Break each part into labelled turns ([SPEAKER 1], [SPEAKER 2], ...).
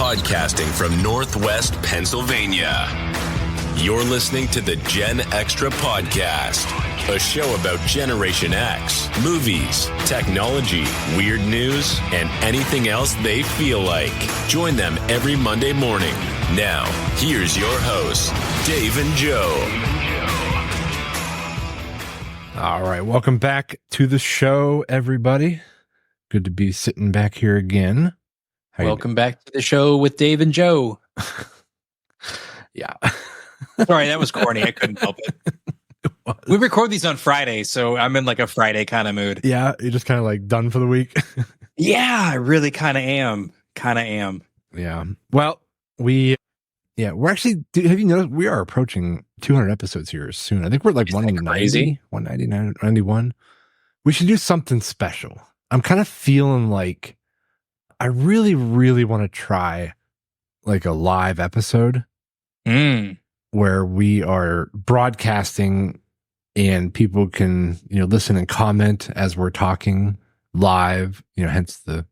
[SPEAKER 1] podcasting from Northwest Pennsylvania. You're listening to the GenXtra Podcast, a show about Generation X, movies, technology, weird news, and anything else they feel like. Join them every Monday morning. Now, here's your hosts, Dave and Joe.
[SPEAKER 2] All right, welcome back to the show, everybody. Good to be sitting back here again.
[SPEAKER 3] Welcome back to the show with Dave and Joe.
[SPEAKER 2] Yeah.
[SPEAKER 3] Sorry, that was corny. I couldn't help it. We record these on Friday, so I'm in like a Friday kind of mood.
[SPEAKER 2] Yeah, you're just kind of like done for the week.
[SPEAKER 3] Yeah, I really kind of am.
[SPEAKER 2] Yeah. Well, we're actually, have you noticed we are approaching 200 episodes here soon? I think we're like 190, 199, 91. We should do something special. I'm kind of feeling like I really, really want to try like a live episode where we are broadcasting and people can, listen and comment as we're talking live, hence the.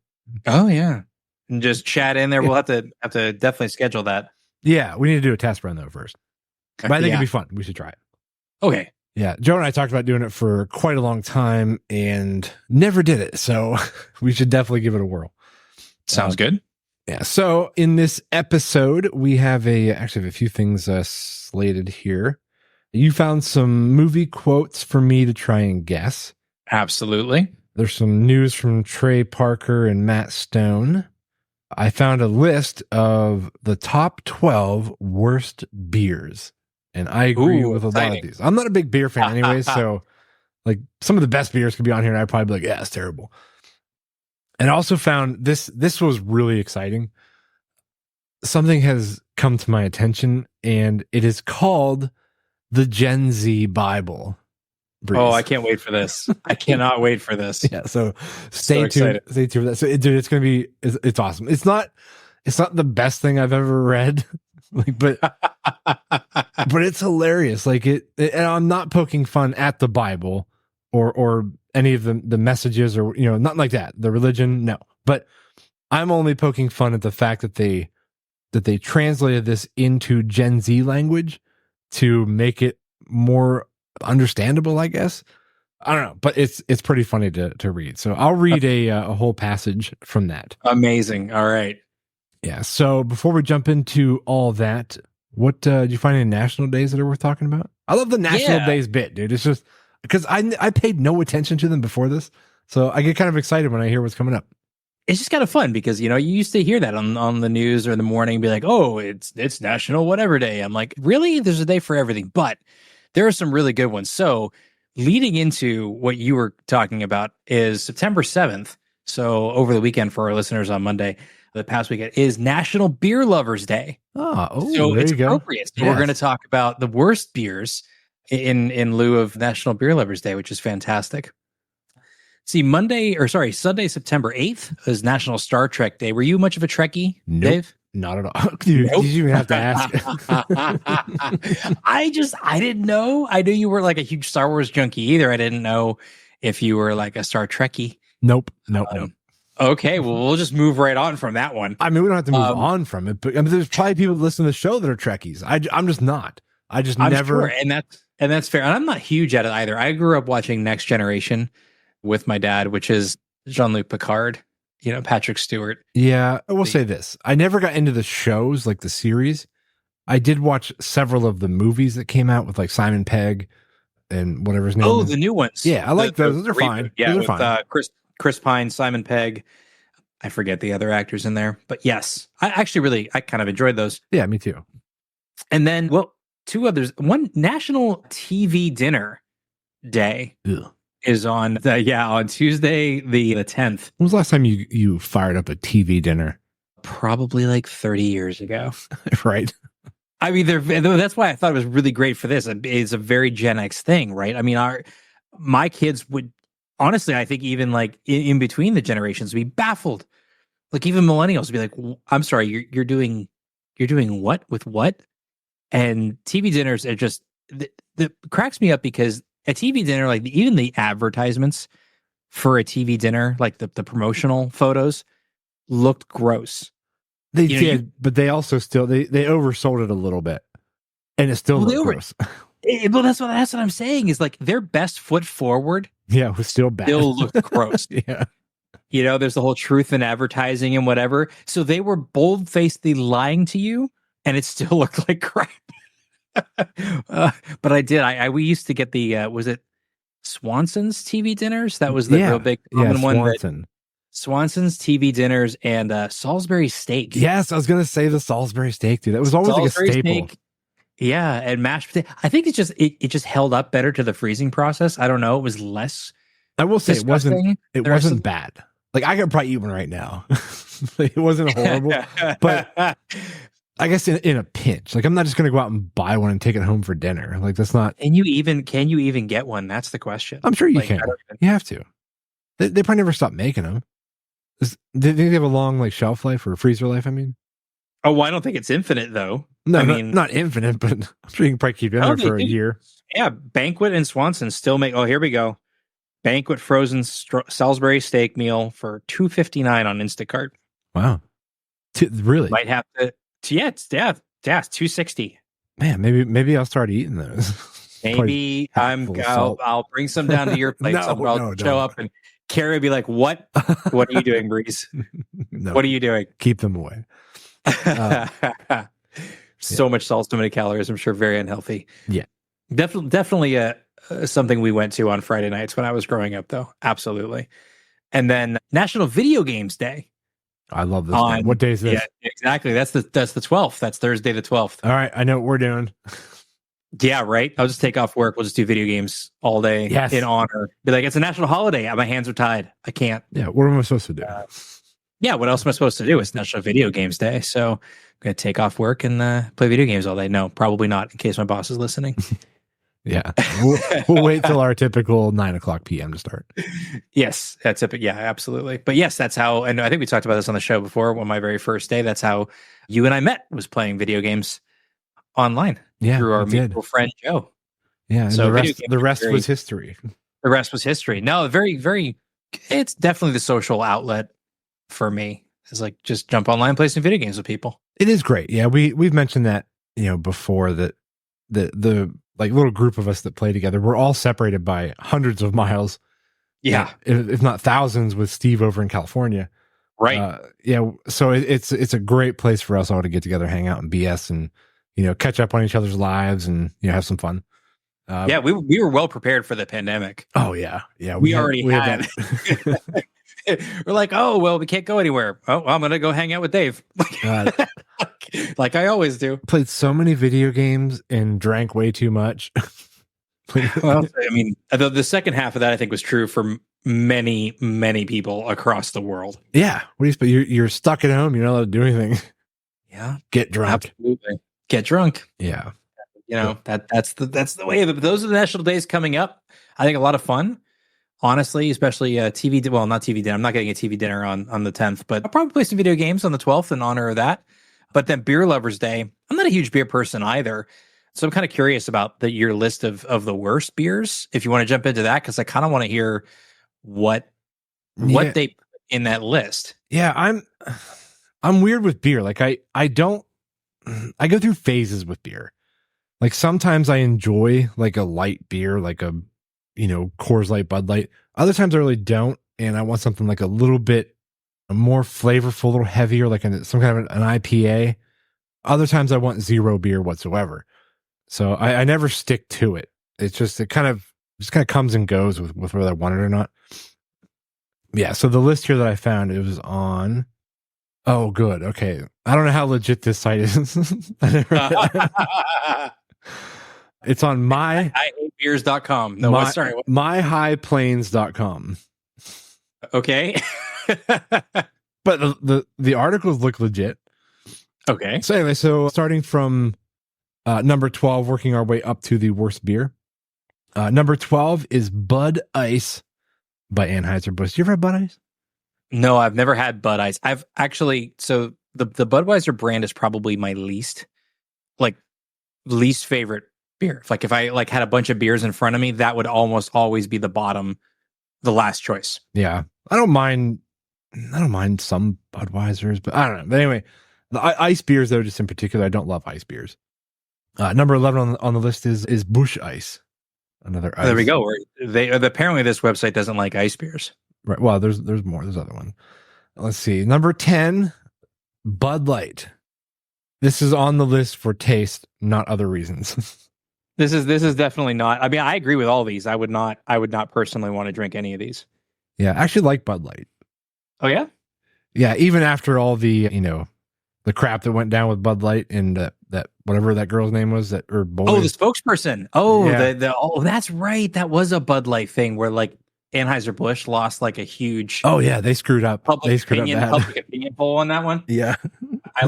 [SPEAKER 3] Oh, yeah. And just chat in there. Yeah. We'll have to definitely schedule that.
[SPEAKER 2] Yeah. We need to do a test run though first. But I think it'd be fun. We should try it.
[SPEAKER 3] Okay.
[SPEAKER 2] Yeah, Joe and I talked about doing it for quite a long time and never did it. So we should definitely give it a whirl.
[SPEAKER 3] Sounds good.
[SPEAKER 2] Yeah. So in this episode, we have a few things slated here. You found some movie quotes for me to try and guess.
[SPEAKER 3] Absolutely.
[SPEAKER 2] There's some news from Trey Parker and Matt Stone. I found a list of the top 12 worst beers. And I agree with a lot of these. I'm not a big beer fan anyway, so like some of the best beers could be on here and I'd probably be like, yeah, it's terrible. And I also found this was really exciting. Something has come to my attention and it is called the Gen Z Bible. Breeze.
[SPEAKER 3] Oh, I can't wait for this. I cannot wait for this.
[SPEAKER 2] Yeah, so stay tuned. Stay tuned for that. So it's going to be, it's awesome. It's not the best thing I've ever read. But it's hilarious. Like and I'm not poking fun at the Bible or any of the messages or nothing like that. The religion, no. But I'm only poking fun at the fact that they translated this into Gen Z language to make it more understandable, I guess. I don't know, but it's pretty funny to read. So I'll read a whole passage from that.
[SPEAKER 3] Amazing. All right.
[SPEAKER 2] Yeah. So before we jump into all that, what did you find any national days that are worth talking about? I love the national days bit, dude. It's just because I paid no attention to them before this, so I get kind of excited when I hear what's coming up.
[SPEAKER 3] It's just kind of fun because you used to hear that on the news or in the morning, be like, oh, it's National Whatever Day. I'm like, really? There's a day for everything, but there are some really good ones. So leading into what you were talking about is September 7th. So over the weekend for our listeners on Monday. The past weekend is National Beer Lovers Day. So it's appropriate. So we're going to talk about the worst beers in lieu of National Beer Lovers Day, which is fantastic. See, Sunday, September 8th is National Star Trek Day. Were you much of a Trekkie, Dave?
[SPEAKER 2] Not at all. Dude, nope. Did you even have to ask?
[SPEAKER 3] I didn't know. I knew you were like a huge Star Wars junkie either. I didn't know if you were like a Star Trekkie.
[SPEAKER 2] Nope.
[SPEAKER 3] Okay, well, we'll just move right on from that one.
[SPEAKER 2] I mean, we don't have to move on from it, but there's probably people that listen to the show that are Trekkies. I'm just not. I'm never.
[SPEAKER 3] Sure, and that's fair. And I'm not huge at it either. I grew up watching Next Generation with my dad, which is Jean-Luc Picard, Patrick Stewart.
[SPEAKER 2] Yeah, I will say this. I never got into the shows, like the series. I did watch several of the movies that came out with like Simon Pegg and whatever his name is.
[SPEAKER 3] Oh, the new ones.
[SPEAKER 2] Yeah, I like those. Those are fine.
[SPEAKER 3] Yeah,
[SPEAKER 2] those are fine.
[SPEAKER 3] Chris Pine, Simon Pegg. I forget the other actors in there, but yes, I kind of enjoyed those.
[SPEAKER 2] Yeah, me too.
[SPEAKER 3] And then, two others. One, National TV Dinner Day is on Tuesday the 10th.
[SPEAKER 2] When was the last time you fired up a TV dinner?
[SPEAKER 3] Probably like 30 years ago.
[SPEAKER 2] Right.
[SPEAKER 3] I mean, that's why I thought it was really great for this. It's a very Gen X thing, right? I mean, my kids would. Honestly, I think even like in between the generations, be baffled. Like even millennials would be like, "I'm sorry, you're doing what with what?" And TV dinners are just that cracks me up because a TV dinner, like even the advertisements for a TV dinner, like the promotional photos, looked gross.
[SPEAKER 2] They did, but they also still they oversold it a little bit, and it still looked gross.
[SPEAKER 3] Well, that's what I'm saying is like their best foot forward.
[SPEAKER 2] Yeah, it was still bad.
[SPEAKER 3] Still looked gross.
[SPEAKER 2] Yeah.
[SPEAKER 3] There's the whole truth in advertising and whatever. So they were bold-facedly lying to you, and it still looked like crap. But I did. We used to get the was it Swanson's TV dinners? That was the real big common one. Swanson's TV dinners and Salisbury steak.
[SPEAKER 2] Yes, I was gonna say the Salisbury steak, dude. That was always Salisbury like a staple. Steak,
[SPEAKER 3] yeah, and mashed potato. I think it just held up better to the freezing process. I don't know. It was less.
[SPEAKER 2] I will say it wasn't bad. Like I could probably eat one right now. It wasn't horrible, but I guess in a pinch. Like I'm not just gonna go out and buy one and take it home for dinner. Like that's not.
[SPEAKER 3] Can you even get one? That's the question.
[SPEAKER 2] I'm sure you can. You have to. They probably never stop making them. Do you think they have a long like shelf life or freezer life? I mean,
[SPEAKER 3] well, I don't think it's infinite though.
[SPEAKER 2] No, I mean, not infinite, but I'm sure you can probably keep it in there for a year.
[SPEAKER 3] Yeah, Banquet and Swanson still make. Oh, here we go. Banquet frozen Salisbury steak meal for $2.59 on Instacart.
[SPEAKER 2] Wow, really?
[SPEAKER 3] Might have to. Yeah, it's $2.60.
[SPEAKER 2] Man, maybe I'll start eating those.
[SPEAKER 3] Maybe I'll bring some down to your place. I'll show up and Carrie would be like, "What? What are you doing, Breeze? What are you doing?
[SPEAKER 2] Keep them away."
[SPEAKER 3] So much salt, so many calories. I'm sure very unhealthy.
[SPEAKER 2] Yeah,
[SPEAKER 3] definitely something we went to on Friday nights when I was growing up, though. Absolutely. And then National Video Games Day.
[SPEAKER 2] I love this. What day is this?
[SPEAKER 3] Yeah, exactly. That's the 12th. That's Thursday the 12th.
[SPEAKER 2] All right, I know what we're doing.
[SPEAKER 3] Yeah, right. I'll just take off work. We'll just do video games all day in honor. Be like, it's a national holiday. My hands are tied. I can't.
[SPEAKER 2] Yeah, what am I supposed to do?
[SPEAKER 3] Yeah, what else am I supposed to do? It's National Video Games Day. So I'm going to take off work and play video games all day. No, probably not, in case my boss is listening.
[SPEAKER 2] Yeah. We'll wait till our typical 9:00 p.m. to start.
[SPEAKER 3] Yes, that's it. Yeah, absolutely. But yes, that's how, and I think we talked about this on the show before, on my very first day. That's how you and I met, was playing video games online.
[SPEAKER 2] Yeah,
[SPEAKER 3] through our mutual friend Joe.
[SPEAKER 2] Yeah, and so the rest was history.
[SPEAKER 3] The rest was history. No, very, very. It's definitely the social outlet for me. It's like just jump online, play some video games with people.
[SPEAKER 2] It is great. Yeah, we've mentioned that before, that the like little group of us that play together, we're all separated by hundreds of miles.
[SPEAKER 3] Yeah,
[SPEAKER 2] if not thousands, with Steve over in California.
[SPEAKER 3] Right.
[SPEAKER 2] Yeah. So it's a great place for us all to get together, hang out, and BS, and catch up on each other's lives, and have some fun.
[SPEAKER 3] Yeah, we were well prepared for the pandemic.
[SPEAKER 2] Oh yeah.
[SPEAKER 3] We already had. We're like, oh well, we can't go anywhere. Oh, I'm gonna go hang out with Dave, like I always do.
[SPEAKER 2] Played so many video games and drank way too much. Well,
[SPEAKER 3] I mean, the second half of that I think was true for many, many people across the world.
[SPEAKER 2] Yeah, you're stuck at home. You're not allowed to do anything.
[SPEAKER 3] Yeah,
[SPEAKER 2] get drunk.
[SPEAKER 3] Absolutely, get drunk.
[SPEAKER 2] Yeah,
[SPEAKER 3] that's the way of it. But those are the national days coming up. I think a lot of fun. Honestly, especially TV. Well, not TV dinner. I'm not getting a TV dinner on the 10th, but I'll probably play some video games on the 12th in honor of that. But then Beer Lovers Day. I'm not a huge beer person either, so I'm kind of curious about your list of the worst beers. If you want to jump into that, because I kind of want to hear what they put in that list.
[SPEAKER 2] Yeah, I'm weird with beer. Like I go through phases with beer. Like sometimes I enjoy like a light beer, like a Coors Light, Bud Light. Other times I really don't, and I want something like a little bit more flavorful, a little heavier, like some kind of an IPA. Other times I want zero beer whatsoever. So I never stick to it. It's just it kind of comes and goes with whether I want it or not. Yeah. So the list here that I found, it was on. Oh, good. Okay. I don't know how legit this site is. It's on
[SPEAKER 3] myhatebeers.com. No, sorry.
[SPEAKER 2] myhighplains.com.
[SPEAKER 3] Okay.
[SPEAKER 2] But the articles look legit.
[SPEAKER 3] Okay.
[SPEAKER 2] So anyway, starting from number 12, working our way up to the worst beer. Number 12 is Bud Ice by Anheuser-Busch. Do you ever have Bud Ice?
[SPEAKER 3] No, I've never had Bud Ice. I've actually, so the Budweiser brand is probably my least favorite beer. If I had a bunch of beers in front of me, that would almost always be the last choice.
[SPEAKER 2] Yeah. I don't mind some Budweisers, but I don't know. But anyway, The ice beers, though, just in particular, I don't love ice beers. Number 11 on the list is Busch Ice. Another ice.
[SPEAKER 3] There we go. Apparently this website doesn't like ice beers.
[SPEAKER 2] Right. Well, there's more. There's other one. Let's see. Number 10, Bud Light. This is on the list for taste, not other reasons.
[SPEAKER 3] This is definitely not. I mean, I agree with all these. I would not personally want to drink any of these.
[SPEAKER 2] Yeah, I actually like Bud Light.
[SPEAKER 3] Oh yeah?
[SPEAKER 2] Yeah, even after all the, the crap that went down with Bud Light and that whatever that girl's name was, or boy.
[SPEAKER 3] Oh, the spokesperson. Oh,
[SPEAKER 2] yeah.
[SPEAKER 3] That's right. That was a Bud Light thing where like Anheuser-Busch lost like a huge.
[SPEAKER 2] Oh yeah, they screwed up.
[SPEAKER 3] Public opinion poll on that one.
[SPEAKER 2] Yeah.
[SPEAKER 3] I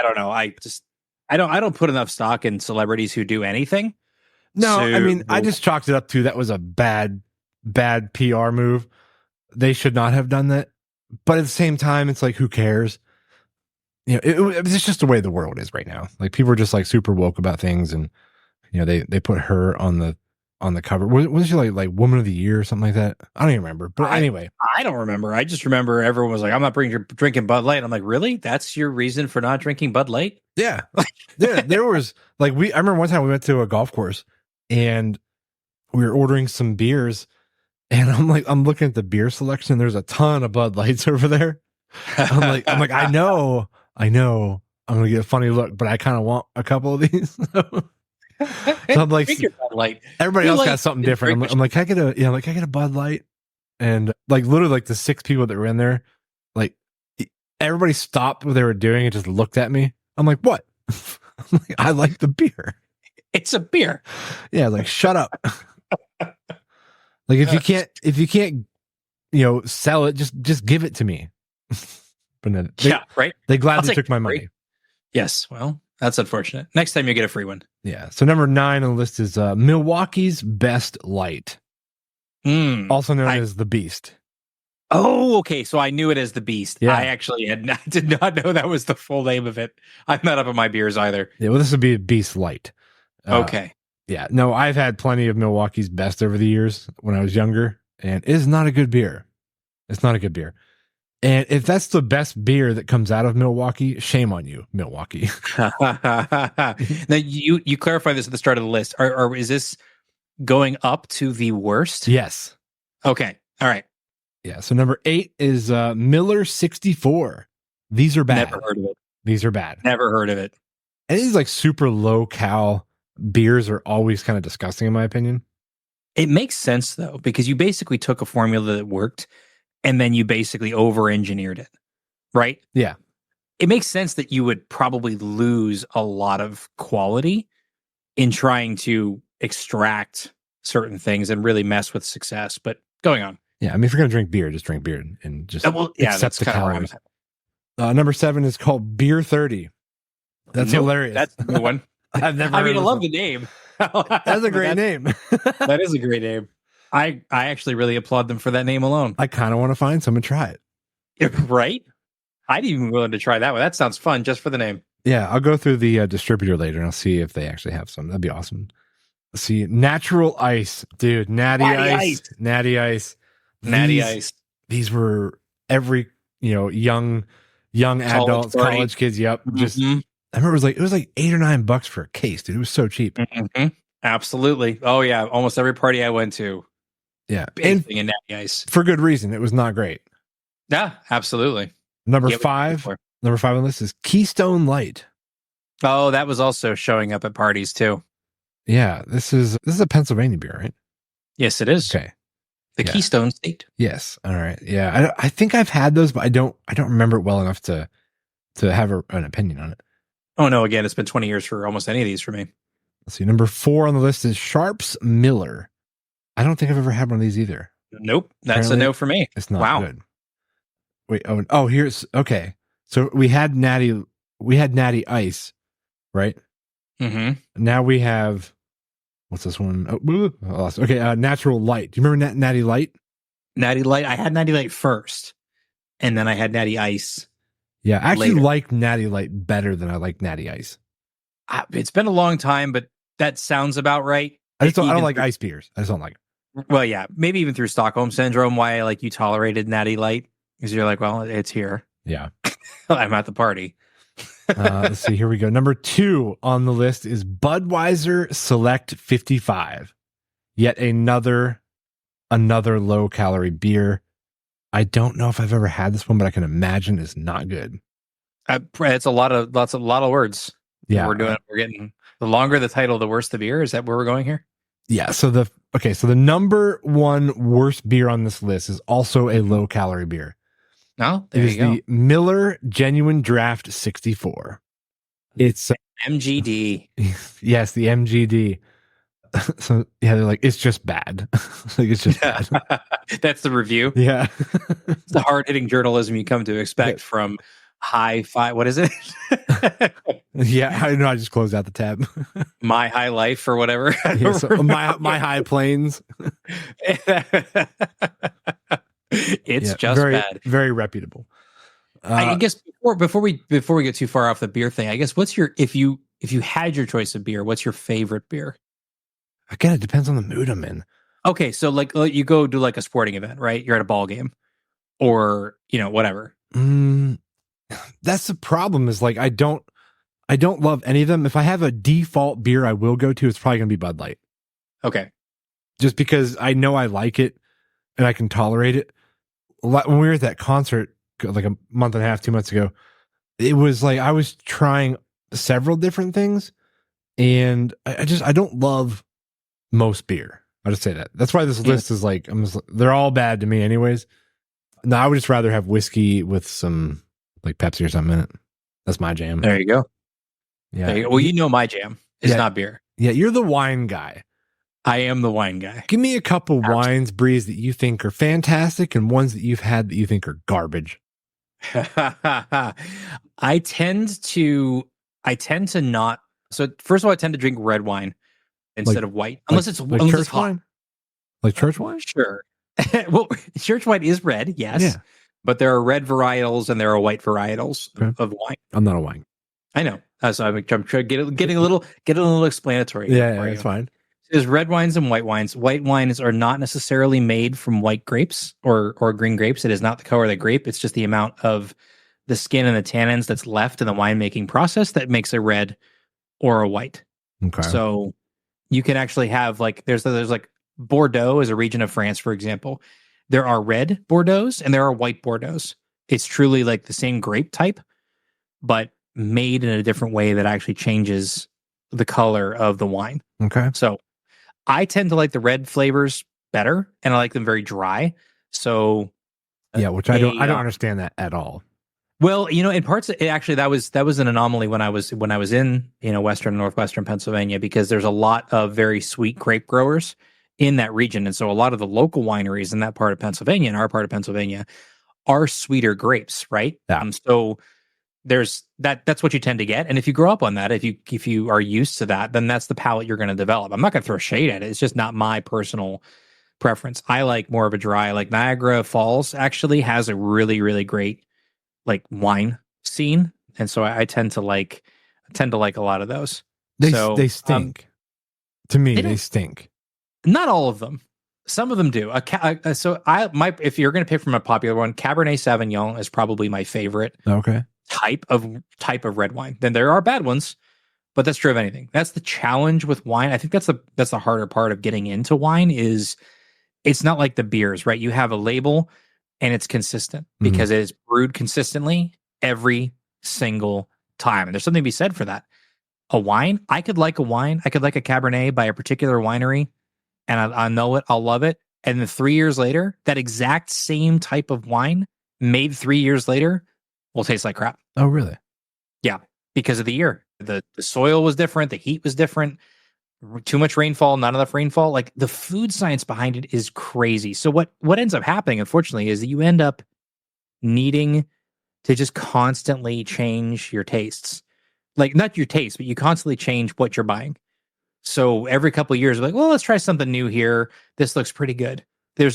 [SPEAKER 3] don't know. I don't put enough stock in celebrities who do anything.
[SPEAKER 2] No, I mean, I just chalked it up to that was a bad PR move. They should not have done that. But at the same time, it's like, who cares? It's just the way the world is right now. Like, people are just like super woke about things, and they put her on the cover. Was she like Woman of the Year or something like that? I don't even remember. But anyway,
[SPEAKER 3] I don't remember. I just remember everyone was like, "I'm not drinking Bud Light." I'm like, really? That's your reason for not drinking Bud Light?
[SPEAKER 2] Yeah, there was like I remember one time we went to a golf course and we were ordering some beers. And I'm looking at the beer selection. There's a ton of Bud Lights over there. I'm like, I know, I'm gonna get a funny look, but I kind of want a couple of these. So I'm like, everybody else got something different. I'm like, can I get a Bud Light? And like literally, like the 6 people that were in there, like everybody stopped what they were doing and just looked at me. I'm like, what? I'm like, I like the beer.
[SPEAKER 3] It's a beer.
[SPEAKER 2] Yeah, like shut up. Like if you can't, sell it, just give it to me. But no,
[SPEAKER 3] right.
[SPEAKER 2] They gladly took my money.
[SPEAKER 3] Yes, well, that's unfortunate. Next time you get a free one.
[SPEAKER 2] Yeah. So number 9 on the list is Milwaukee's Best Light, also known as the Beast.
[SPEAKER 3] Oh, okay. So I knew it as the Beast.
[SPEAKER 2] Yeah.
[SPEAKER 3] I actually did not know that was the full name of it. I'm not up on my beers either.
[SPEAKER 2] Yeah. Well, this would be a Beast Light.
[SPEAKER 3] Okay.
[SPEAKER 2] Yeah, no, I've had plenty of Milwaukee's Best over the years when I was younger, and it is not a good beer. It's not a good beer. And if that's the best beer that comes out of Milwaukee, shame on you, Milwaukee.
[SPEAKER 3] Now, you clarified this at the start of the list. Or is this going up to the worst?
[SPEAKER 2] Yes.
[SPEAKER 3] Okay. All right.
[SPEAKER 2] Yeah, so number 8 is Miller 64. These are bad.
[SPEAKER 3] Never heard of it.
[SPEAKER 2] These are bad.
[SPEAKER 3] Never heard of it.
[SPEAKER 2] And these like super low-cal beers are always kind of disgusting in my opinion.
[SPEAKER 3] It makes sense though, because you basically took a formula that worked and then you basically over-engineered it, right?
[SPEAKER 2] Yeah.
[SPEAKER 3] It makes sense that you would probably lose a lot of quality in trying to extract certain things and really mess with success, but going on.
[SPEAKER 2] Yeah, I mean, if you're going to drink beer, just drink beer and just accept the calories. Number 7 is called Beer 30. That's hilarious.
[SPEAKER 3] That's a good one.
[SPEAKER 2] I've never.
[SPEAKER 3] I love the name.
[SPEAKER 2] That's a great name.
[SPEAKER 3] That is a great name. I actually really applaud them for that name alone.
[SPEAKER 2] I kind of want to find some and try it.
[SPEAKER 3] Right? I'd even be willing to try that one. That sounds fun just for the name.
[SPEAKER 2] Yeah, I'll go through the distributor later and I'll see if they actually have some. That'd be awesome. Let's see, Natural Ice, dude. Natty Ice. These were every young adults, college kids. Yep, just. I remember it was like $8 or $9 for a case, dude. It was so cheap.
[SPEAKER 3] Mm-hmm. Absolutely. Oh yeah, almost every party I went to.
[SPEAKER 2] Yeah,
[SPEAKER 3] and in Natty Ice
[SPEAKER 2] for good reason. It was not great.
[SPEAKER 3] Yeah, absolutely.
[SPEAKER 2] Number 5 on the list is Keystone Light.
[SPEAKER 3] Oh, that was also showing up at parties too.
[SPEAKER 2] Yeah, this is a Pennsylvania beer, right?
[SPEAKER 3] Yes, it is.
[SPEAKER 2] Okay,
[SPEAKER 3] the Keystone State.
[SPEAKER 2] Yes. All right. Yeah, I think I've had those, but I don't remember it well enough to have an opinion on it.
[SPEAKER 3] Oh, no. Again, it's been 20 years for almost any of these for me.
[SPEAKER 2] Let's see. Number 4 on the list is Sharps Miller. I don't think I've ever had one of these either.
[SPEAKER 3] Nope. That's apparently a no for me.
[SPEAKER 2] It's not good. Wait. Oh, here's okay. So we had Natty Ice, right?
[SPEAKER 3] Mm-hmm.
[SPEAKER 2] Now we have, what's this one? Oh, I lost. Okay. Natural Light. Do you remember Natty Light?
[SPEAKER 3] Natty Light. I had Natty Light first, and then I had Natty Ice.
[SPEAKER 2] Yeah, I actually like Natty Light better than I like Natty Ice.
[SPEAKER 3] It's been a long time, but that sounds about right.
[SPEAKER 2] I don't like ice beers. I just don't like it.
[SPEAKER 3] Well, yeah, maybe even through Stockholm Syndrome, why you tolerated Natty Light, because you're like, well, it's here.
[SPEAKER 2] Yeah.
[SPEAKER 3] I'm at the party.
[SPEAKER 2] Let's see. Here we go. Number 2 on the list is Budweiser Select 55. Yet another low calorie beer. I don't know if I've ever had this one, but I can imagine it's not good.
[SPEAKER 3] It's a lot of words.
[SPEAKER 2] Yeah,
[SPEAKER 3] we're getting the longer the title, the worse the beer. Is that where we're going here?
[SPEAKER 2] Yeah. So the number 1 worst beer on this list is also a low calorie beer.
[SPEAKER 3] No,
[SPEAKER 2] it is the Miller Genuine Draft 64. It's
[SPEAKER 3] MGD.
[SPEAKER 2] Yes, the MGD. So yeah, they're like, it's just bad. Like, it's just bad.
[SPEAKER 3] That's the review.
[SPEAKER 2] Yeah.
[SPEAKER 3] It's the hard-hitting journalism you come to expect from High Five. What is it?
[SPEAKER 2] Yeah, I know. I just closed out the tab.
[SPEAKER 3] My High Life or whatever.
[SPEAKER 2] Yeah, so my High Plains.
[SPEAKER 3] It's just
[SPEAKER 2] very,
[SPEAKER 3] bad.
[SPEAKER 2] Very reputable.
[SPEAKER 3] I guess before we get too far off the beer thing, I guess what's your if you had your choice of beer, what's your favorite beer?
[SPEAKER 2] Again, it depends on the mood I'm in.
[SPEAKER 3] Okay, so like you go do like a sporting event, right? You're at a ball game, or whatever.
[SPEAKER 2] That's the problem. Is like I don't love any of them. If I have a default beer I will go to, it's probably gonna be Bud Light.
[SPEAKER 3] Okay,
[SPEAKER 2] just because I know I like it and I can tolerate it. When we were at that concert like a month and a half, 2 months ago, it was like I was trying several different things, and I don't love most beer. I'll just say that. That's why this list is like, they're all bad to me anyways. No, I would just rather have whiskey with some like Pepsi or something in it. That's my jam.
[SPEAKER 3] There you go.
[SPEAKER 2] Yeah.
[SPEAKER 3] Well, my jam is not beer.
[SPEAKER 2] Yeah, you're the wine guy.
[SPEAKER 3] I am the wine guy.
[SPEAKER 2] Give me a couple wines, Breeze, that you think are fantastic and ones that you've had that you think are garbage.
[SPEAKER 3] I tend to not. So first of all, I tend to drink red wine instead of white, unless it's
[SPEAKER 2] church wine. Like church wine?
[SPEAKER 3] Sure. Well, church wine is red, yes. Yeah. But there are red varietals and there are white varietals of wine.
[SPEAKER 2] I'm not a wine.
[SPEAKER 3] I know. So I'm trying getting a little explanatory.
[SPEAKER 2] Yeah, that's fine.
[SPEAKER 3] There's red wines and white wines. White wines are not necessarily made from white grapes or green grapes. It is not the color of the grape. It's just the amount of the skin and the tannins that's left in the winemaking process that makes a red or a white.
[SPEAKER 2] Okay.
[SPEAKER 3] So you can actually have like there's like Bordeaux is a region of France, for example. There are red Bordeaux's and there are white Bordeaux's. It's truly like the same grape type, but made in a different way that actually changes the color of the wine.
[SPEAKER 2] Okay.
[SPEAKER 3] So I tend to like the red flavors better, and I like them very dry. So
[SPEAKER 2] yeah, which I don't understand that at all.
[SPEAKER 3] Well, in parts actually that was an anomaly when I was in western and northwestern Pennsylvania, because there's a lot of very sweet grape growers in that region, and so a lot of the local wineries in that part of Pennsylvania and our part of Pennsylvania are sweeter grapes, right?
[SPEAKER 2] Yeah.
[SPEAKER 3] So there's that's what you tend to get, and if you grow up on that, if you are used to that, then that's the palate you're going to develop. I'm not going to throw shade at it. It's just not my personal preference. I like more of a dry. Like Niagara Falls actually has a really, really great like wine scene, and so I tend to like a lot of those.
[SPEAKER 2] They stink. To me, they stink.
[SPEAKER 3] Not all of them. Some of them do. If you're going to pick from a popular one, Cabernet Sauvignon is probably my favorite.
[SPEAKER 2] Okay.
[SPEAKER 3] Type of red wine. Then there are bad ones, but that's true of anything. That's the challenge with wine. I think that's the harder part of getting into wine is it's not like the beers, right? You have a label and it's consistent because it is brewed consistently every single time. And there's something to be said for that. A wine, I could like a Cabernet by a particular winery, and I know it, I'll love it. And then 3 years later, that exact same type of wine made 3 years later will taste like crap.
[SPEAKER 2] Oh, really?
[SPEAKER 3] Yeah, because of the year. The soil was different, the heat was different, too much rainfall, not enough rainfall. Like the food science behind it is crazy. So what ends up happening, unfortunately, is that you end up needing to just constantly change your tastes. Like not your taste, but you constantly change what you're buying. So every couple of years, we're like, well, let's try something new here. This looks pretty good. We'll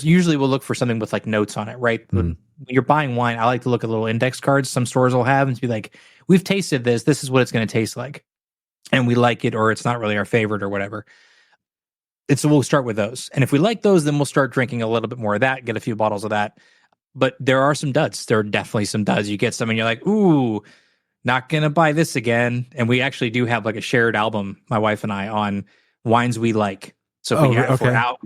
[SPEAKER 3] look for something with like notes on it, right? When you're buying wine, I like to look at little index cards some stores will have and be like, we've tasted this. This is what it's going to taste like. And we like it, or it's not really our favorite or whatever. And so we'll start with those. And if we like those, then we'll start drinking a little bit more of that, get a few bottles of that. But there are some duds. There are definitely some duds. You get some and you're like, ooh, not going to buy this again. And we actually do have like a shared album, my wife and I, on wines we like. So if we're out,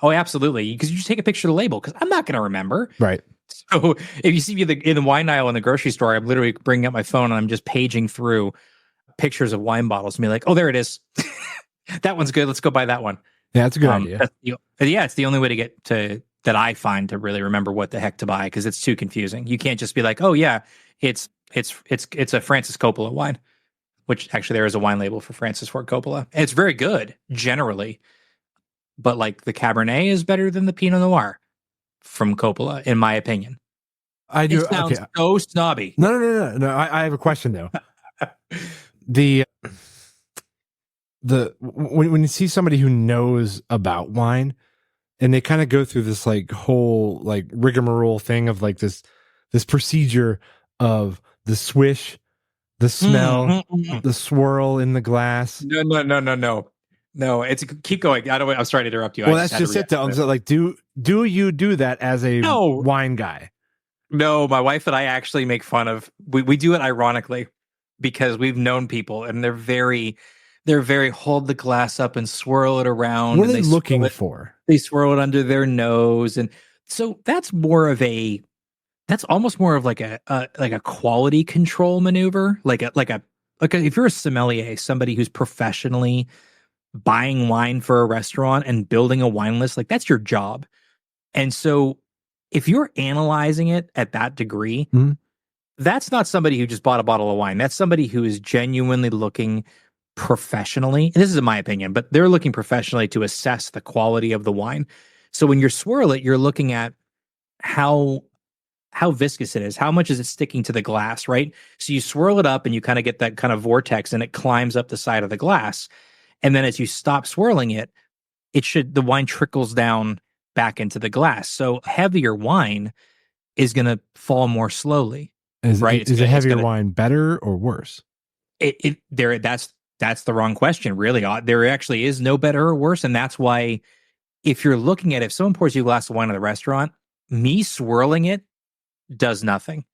[SPEAKER 3] oh, absolutely. Because you just take a picture of the label, because I'm not going to remember.
[SPEAKER 2] Right.
[SPEAKER 3] So if you see me in the wine aisle in the grocery store, I'm literally bringing up my phone and I'm just paging through pictures of wine bottles and be like, oh, there it is. That one's good. Let's go buy that one.
[SPEAKER 2] Yeah, that's a good idea.
[SPEAKER 3] It's the only way to get to that I find to really remember what the heck to buy, because it's too confusing. You can't just be like, oh yeah, it's a Francis Coppola wine, which actually there is a wine label for Francis Ford Coppola. And it's very good generally, but like the Cabernet is better than the Pinot Noir from Coppola, in my opinion.
[SPEAKER 2] I do.
[SPEAKER 3] It sounds so snobby.
[SPEAKER 2] No. I have a question though. When you see somebody who knows about wine, and they kind of go through this like whole like rigmarole thing of like this procedure of the swish, the smell, the swirl in the glass.
[SPEAKER 3] No, it's keep going. I'm sorry to interrupt you.
[SPEAKER 2] Well, that's just it though. So like, do you do that as a wine guy?
[SPEAKER 3] No, my wife and I actually make fun of. We do it ironically, because we've known people and they're very hold the glass up and swirl it around.
[SPEAKER 2] What are they looking for?
[SPEAKER 3] They swirl it under their nose, and so that's almost more of like a quality control maneuver, like if you're a sommelier, somebody who's professionally buying wine for a restaurant and building a wine list, like that's your job. And so if you're analyzing it at that degree, that's not somebody who just bought a bottle of wine. That's somebody who is genuinely looking professionally. And this is in my opinion, but they're looking professionally to assess the quality of the wine. So when you swirl it, you're looking at how viscous it is. How much is it sticking to the glass, right? So you swirl it up and you kind of get that kind of vortex and it climbs up the side of the glass. And then as you stop swirling it, the wine trickles down back into the glass. So heavier wine is going to fall more slowly.
[SPEAKER 2] Is a heavier wine better or worse?
[SPEAKER 3] That's the wrong question, really. There actually is no better or worse. And that's why if you're looking at if someone pours you a glass of wine at the restaurant, me swirling it does nothing.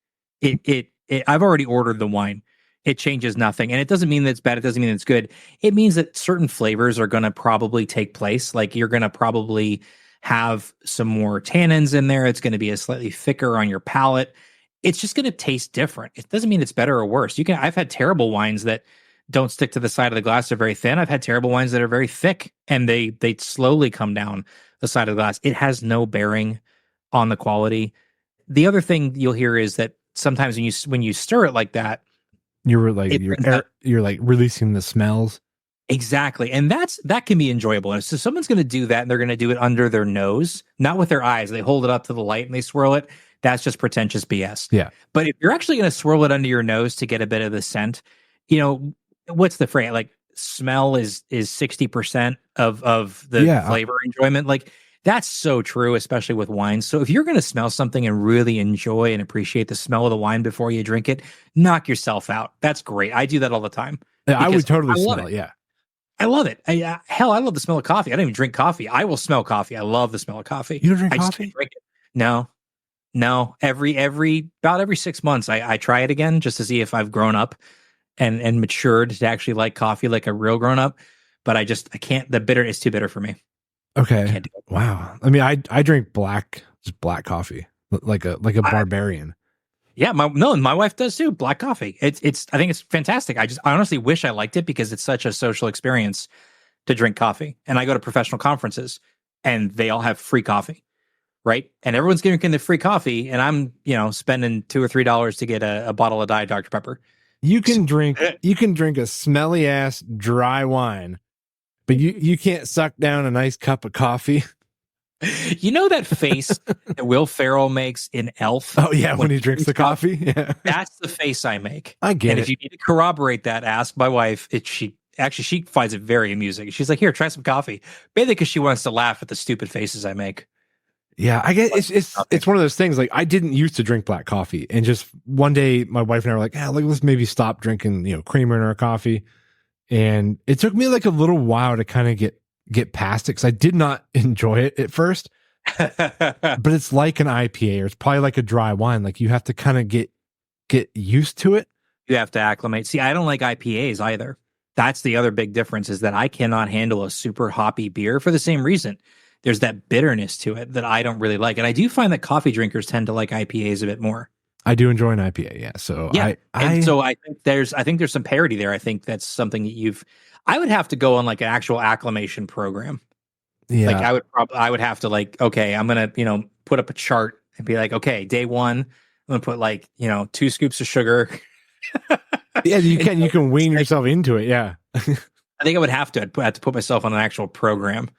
[SPEAKER 3] I've already ordered the wine. It changes nothing. And it doesn't mean that it's bad. It doesn't mean that it's good. It means that certain flavors are going to probably take place. Like you're going to probably have some more tannins in there. It's going to be a slightly thicker on your palate. It's just going to taste different. It doesn't mean it's better or worse. I've had terrible wines that don't stick to the side of the glass. They're very thin. I've had terrible wines that are very thick and they slowly come down the side of the glass. It has no bearing on the quality. The other thing you'll hear is that sometimes when you stir it like that, you're like releasing the smells. Exactly. And that can be enjoyable. And so someone's going to do that and they're going to do it under their nose, not with their eyes. They hold it up to the light and they swirl it. That's just pretentious BS. Yeah. But if you're actually going to swirl it under your nose to get a bit of the scent, what's the phrase? Like smell is 60% of the flavor enjoyment. Like that's so true, especially with wine. So if you're going to smell something and really enjoy and appreciate the smell of the wine before you drink it, knock yourself out. That's great. I do that all the time. Yeah, I would totally smell it. Yeah. I love it. I love the smell of coffee. I don't even drink coffee. I will smell coffee. I love the smell of coffee. You don't drink coffee? Just can't drink it. No. About every 6 months, I try it again just to see if I've grown up and matured to actually like coffee like a real grown up. But I can't. The bitter is too bitter for me. Okay. Wow. I mean, I drink black coffee like a barbarian. Yeah, my wife does too. Black coffee. I think it's fantastic. I honestly wish I liked it because it's such a social experience to drink coffee. And I go to professional conferences and they all have free coffee, right? And everyone's drinking the free coffee, and I'm spending $2 or $3 to get a bottle of Diet Dr. Pepper. You can drink a smelly ass dry wine, but you can't suck down a nice cup of coffee. You know that face that Will Ferrell makes in Elf? Oh, yeah, when he drinks the coffee? Yeah. That's the face I make. I get it. And if you need to corroborate that, ask my wife. She finds it very amusing. She's like, here, try some coffee. Mainly because she wants to laugh at the stupid faces I make. Yeah, I guess it's one of those things. Like, I didn't used to drink black coffee. And just one day, my wife and I were like, let's maybe stop drinking, creamer in our coffee. And it took me like a little while to kind of get past it because I did not enjoy it at first. But it's like an IPA, or it's probably like a dry wine. Like you have to kind of get used to it. You have to acclimate. See, I don't like IPAs either. That's the other big difference, is that I cannot handle a super hoppy beer for the same reason. There's that bitterness to it that I don't really like. And I do find that coffee drinkers tend to like IPAs a bit more.
[SPEAKER 2] I do enjoy an IPA, yeah. So
[SPEAKER 3] yeah, so I think there's some parity there. I think that's something that I would have to go on like an actual acclimation program.
[SPEAKER 2] Yeah.
[SPEAKER 3] Like I would have to like, okay, I'm gonna, put up a chart and be like, okay, day 1, I'm gonna put like, 2 scoops of sugar.
[SPEAKER 2] Yeah, you can wean yourself into it. Yeah.
[SPEAKER 3] I think I would have to put myself on an actual program